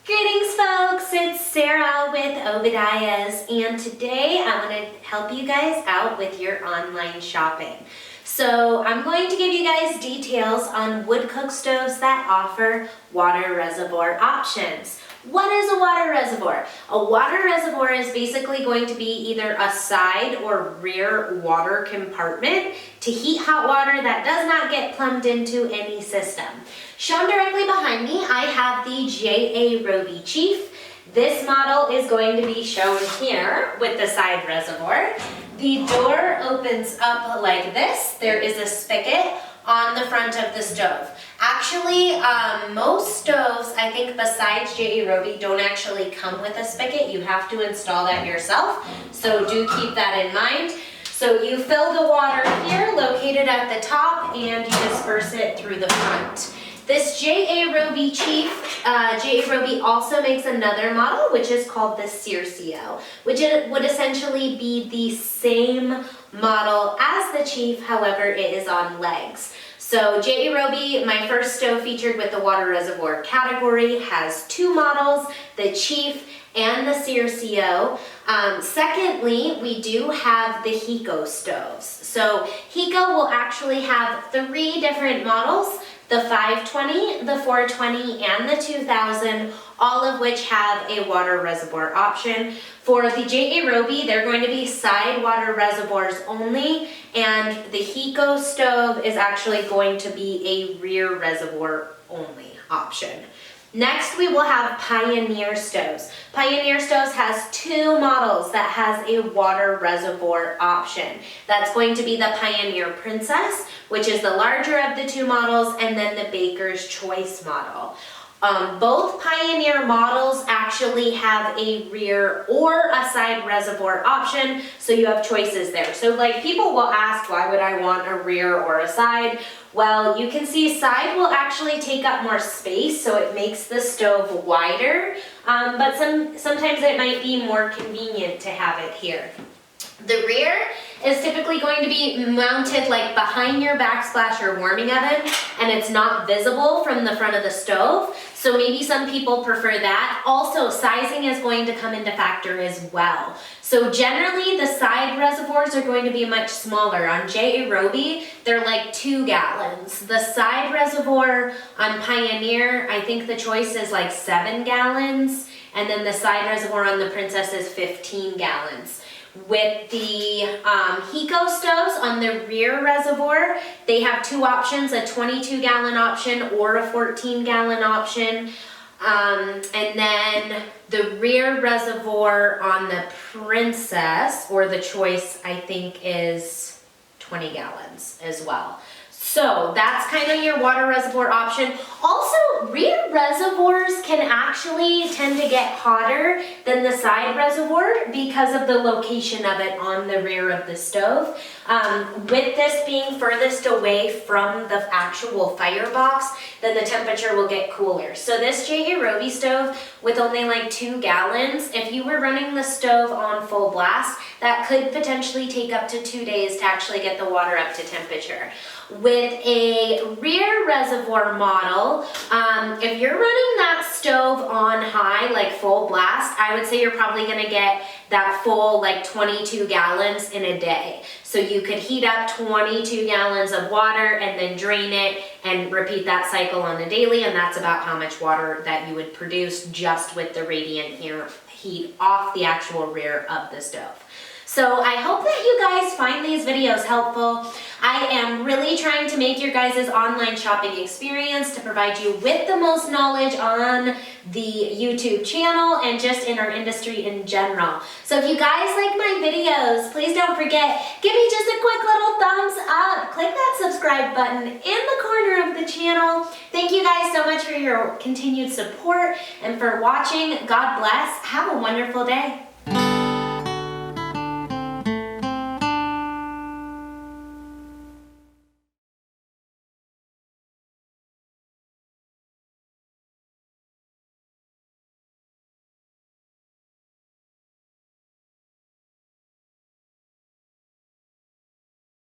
Greetings folks, it's Sarah with Obadiah's, and today I want to help you guys out with your online shopping. So I'm going to give you guys details on wood cook stoves that offer water reservoir options. What is a water reservoir? A water reservoir is basically going to be either a side or rear water compartment to heat hot water that does not get plumbed into any system. Shown directly behind me, I have the J.A. Roby Chief. This model is going to be shown here with the side reservoir. The door opens up like this. There is a spigot on the front of the stove. Actually, most stoves, I think besides J.A. Roby, don't actually come with a spigot. You have to install that yourself, so do keep that in mind. So you fill the water here, located at the top, and you disperse it through the front. This J.A. Roby Chief, J.A. Roby also makes another model, which is called the Circio, which would essentially be the same model as the Chief, however, it is on legs. So J.A. Roby, my first stove featured with the water reservoir category, has two models, the Chief and the Circio. Secondly, we do have the Hiko stoves. So Hiko will actually have three different models: the 520, the 420, and the 2000, all of which have a water reservoir option. For the J.A. Roby, they're going to be side water reservoirs only, and the Hiko stove is actually going to be a rear reservoir only option. Next, we will have Pioneer stoves. Pioneer stoves has two models that has a water reservoir option. That's going to be the Pioneer Princess, which is the larger of the two models, and then the Baker's Choice model. Both Pioneer models actually have a rear or a side reservoir option, so you have choices there. So like people will ask, why would I want a rear or a side? Well, you can see side will actually take up more space, so it makes the stove wider, but sometimes it might be more convenient to have it here. The rear is typically going to be mounted like behind your backsplash or warming oven, and it's not visible from the front of the stove. So maybe some people prefer that. Also, sizing is going to come into factor as well. So generally, the side reservoirs are going to be much smaller. On J.A. Roby, they're like 2 gallons. The side reservoir on Pioneer, I think the choice is like 7 gallons. And then the side reservoir on the Princess is 15 gallons. With the Hiko stoves on the rear reservoir, they have two options, a 22-gallon option or a 14-gallon option. And then the rear reservoir on the Princess, or the Choice, I think is 20 gallons as well. So that's kind of your water reservoir option. Also, rear reservoirs can actually tend to get hotter than the side reservoir because of the location of it on the rear of the stove. With this being furthest away from the actual firebox, then the temperature will get cooler. So this J.A. Roby stove with only like 2 gallons, if you were running the stove on full blast, that could potentially take up to 2 days to actually get the water up to temperature. With a rear reservoir model, if you're running that stove on high, like full blast, I would say you're probably gonna get that full like 22 gallons in a day. So you could heat up 22 gallons of water and then drain it and repeat that cycle on a daily, and that's about how much water that you would produce just with the radiant heat off the actual rear of the stove. So I hope that you guys find these videos helpful. I am really trying to make your guys' online shopping experience to provide you with the most knowledge on the YouTube channel and just in our industry in general. So if you guys like my videos, please don't forget, give me just a quick little thumbs up. Click that subscribe button in the corner of the channel. Thank you guys so much for your continued support and for watching. God bless. Have a wonderful day.